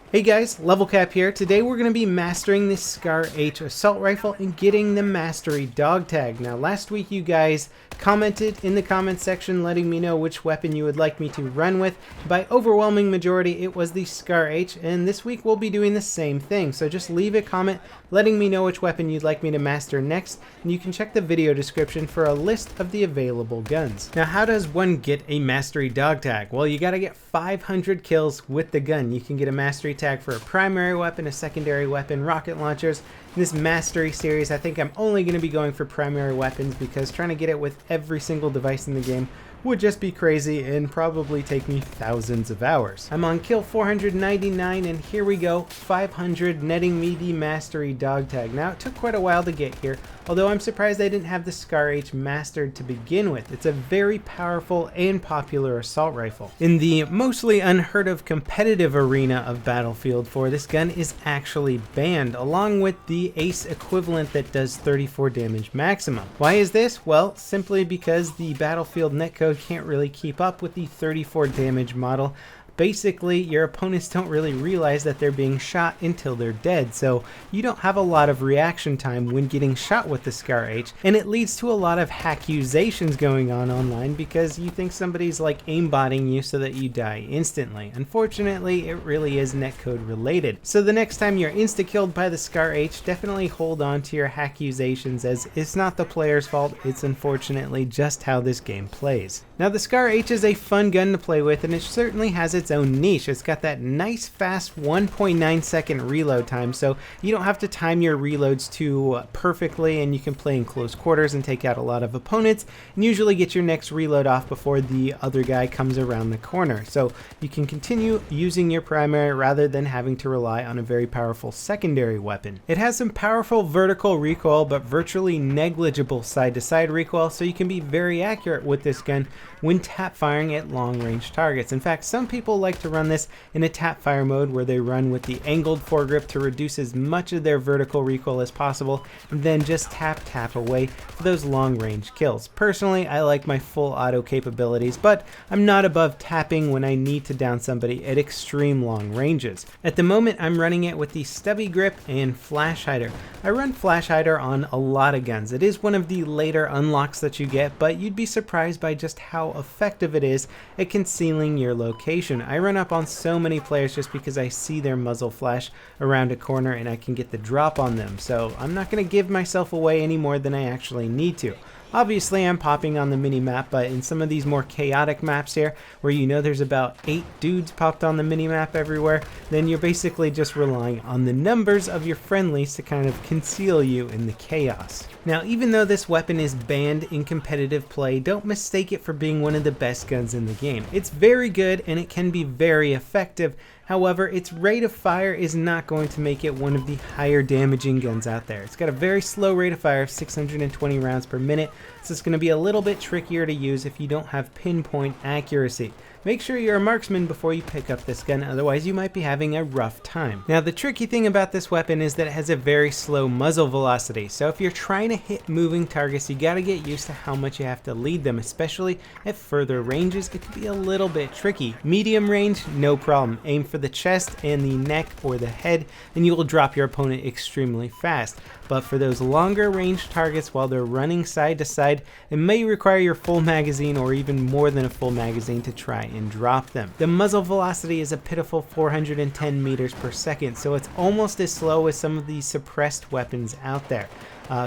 Hey guys, LevelCap here. Today we're going to be mastering this Scar H assault rifle and getting the mastery dog tag. Now last week you guys commented in the comment section letting me know which weapon you would like me to run with. By overwhelming majority it was the Scar H, and this week we'll be doing the same thing. So just leave a comment letting me know which weapon you'd like me to master next, and you can check the video description for a list of the available guns. Now how does one get a mastery dog tag? Well, you gotta get 500 kills with the gun. You can get a mastery tag for a primary weapon, a secondary weapon, rocket launchers. In this mastery series, I think I'm only going to be going for primary weapons because trying to get it with every single device in the game would just be crazy and probably take me thousands of hours. I'm on kill 499 and here we go, 500, netting me the mastery dog tag. Now it took quite a while to get here, although I'm surprised I didn't have the Scar H mastered to begin with. It's a very powerful and popular assault rifle. In the mostly unheard of competitive arena of Battlefield 4, this gun is actually banned, along with the Ace equivalent that does 34 damage maximum. Why is this? Well, simply because the Battlefield netcode can't really keep up with the 34 damage model. Basically, your opponents don't really realize that they're being shot until they're dead, so you don't have a lot of reaction time when getting shot with the Scar H, and it leads to a lot of accusations going on online because you think somebody's like aimbotting you so that you die instantly. Unfortunately, it really is netcode related. So the next time you're insta-killed by the Scar H, definitely hold on to your accusations, as it's not the player's fault, it's unfortunately just how this game plays. Now the Scar H is a fun gun to play with, and it certainly has its own niche. It's got that nice fast 1.9 second reload time, so you don't have to time your reloads too perfectly, and you can play in close quarters and take out a lot of opponents and usually get your next reload off before the other guy comes around the corner. So you can continue using your primary rather than having to rely on a very powerful secondary weapon. It has some powerful vertical recoil but virtually negligible side-to-side recoil, so you can be very accurate with this gun when tap firing at long range targets. In fact, some people like to run this in a tap fire mode where they run with the angled foregrip to reduce as much of their vertical recoil as possible, and then just tap away for those long range kills. Personally, I like my full auto capabilities, but I'm not above tapping when I need to down somebody at extreme long ranges. At the moment, I'm running it with the stubby grip and flash hider. I run flash hider on a lot of guns. It is one of the later unlocks that you get, but you'd be surprised by just how effective it is at concealing your location. I run up on so many players just because I see their muzzle flash around a corner and I can get the drop on them, so I'm not going to give myself away any more than I actually need to. Obviously I'm popping on the mini map, but in some of these more chaotic maps here where you know there's about 8 dudes popped on the mini map everywhere, then you're basically just relying on the numbers of your friendlies to kind of conceal you in the chaos. Now, even though this weapon is banned in competitive play, don't mistake it for being one of the best guns in the game. It's very good and it can be very effective. However, its rate of fire is not going to make it one of the higher damaging guns out there. It's got a very slow rate of fire of 620 rounds per minute, so it's going to be a little bit trickier to use if you don't have pinpoint accuracy. Make sure you're a marksman before you pick up this gun, otherwise you might be having a rough time. Now the tricky thing about this weapon is that it has a very slow muzzle velocity, so if you're trying to hit moving targets, you gotta get used to how much you have to lead them, especially at further ranges. It can be a little bit tricky. Medium range, no problem. Aim for the chest and the neck or the head, and you will drop your opponent extremely fast. But for those longer range targets while they're running side to side, it may require your full magazine or even more than a full magazine to try and drop them. The muzzle velocity is a pitiful 410 meters per second, so it's almost as slow as some of these suppressed weapons out there.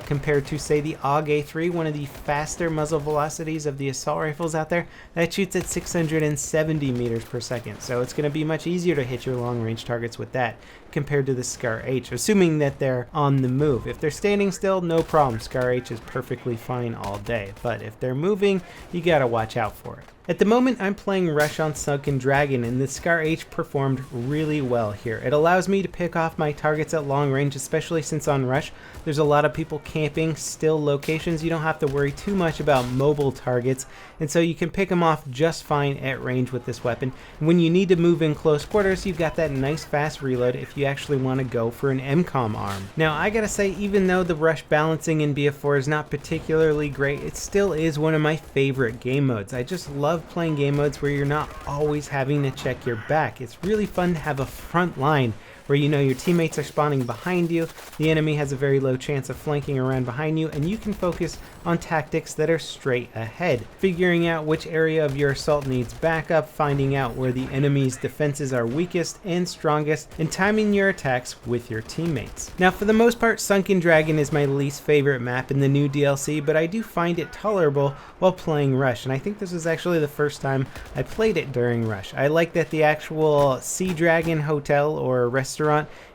Compared to, say, the AUG A3, one of the faster muzzle velocities of the assault rifles out there, that shoots at 670 meters per second. So it's going to be much easier to hit your long range targets with that compared to the Scar H, assuming that they're on the move. If they're standing still, no problem. Scar H is perfectly fine all day. But if they're moving, you gotta watch out for it. At the moment, I'm playing Rush on Sunken Dragon, and the Scar H performed really well here. It allows me to pick off my targets at long range, especially since on Rush, there's a lot of people camping still locations. You don't have to worry too much about mobile targets, and so you can pick them off just fine at range with this weapon. And when you need to move in close quarters, you've got that nice fast reload if you actually want to go for an MCOM arm. Now, I gotta say, even though the rush balancing in BF4 is not particularly great, it still is one of my favorite game modes. I just love love playing game modes where you're not always having to check your back. It's really fun to have a front line where you know your teammates are spawning behind you, the enemy has a very low chance of flanking around behind you, and you can focus on tactics that are straight ahead. Figuring out which area of your assault needs backup, finding out where the enemy's defenses are weakest and strongest, and timing your attacks with your teammates. Now for the most part, Sunken Dragon is my least favorite map in the new DLC, but I do find it tolerable while playing Rush, and I think this was actually the first time I played it during Rush. I like that the actual Sea Dragon Hotel or restaurant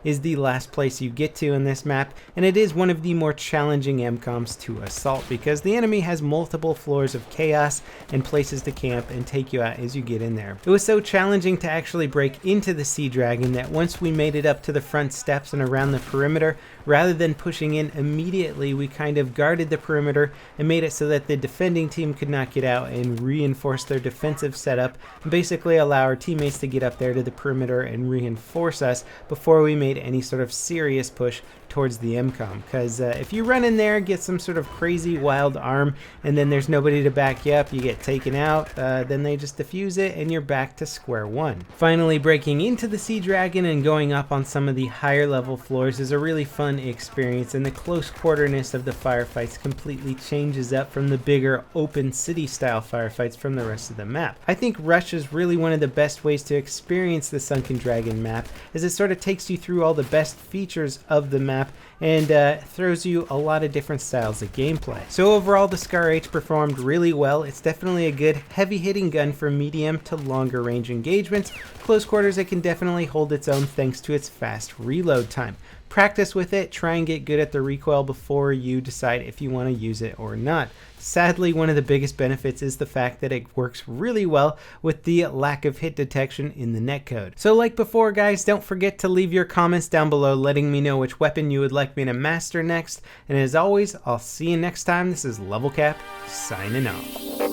is the last place you get to in this map, and it is one of the more challenging MCOMs to assault because the enemy has multiple floors of chaos and places to camp and take you out as you get in there. It was so challenging to actually break into the Sea Dragon that once we made it up to the front steps and around the perimeter, rather than pushing in immediately, we kind of guarded the perimeter and made it so that the defending team could not get out and reinforce their defensive setup and basically allow our teammates to get up there to the perimeter and reinforce us before we made any sort of serious push towards the MCOM. Because if you run in there, get some sort of crazy wild arm, and then there's nobody to back you up, you get taken out, then they just defuse it and you're back to square one. Finally, breaking into the Sea Dragon and going up on some of the higher level floors is a really fun experience, and the close quarterness of the firefights completely changes up from the bigger open city style firefights from the rest of the map. I think Rush is really one of the best ways to experience the Sunken Dragon map, as it sort of takes you through all the best features of the map and throws you a lot of different styles of gameplay. So overall, the Scar H performed really well. It's definitely a good heavy hitting gun for medium to longer range engagements. Close quarters, it can definitely hold its own thanks to its fast reload time. Practice with it, try and get good at the recoil before you decide if you want to use it or not. Sadly, one of the biggest benefits is the fact that it works really well with the lack of hit detection in the netcode. So like before guys, don't forget to leave your comments down below letting me know which weapon you would like me to master next, and as always, I'll see you next time. This is LevelCap signing off.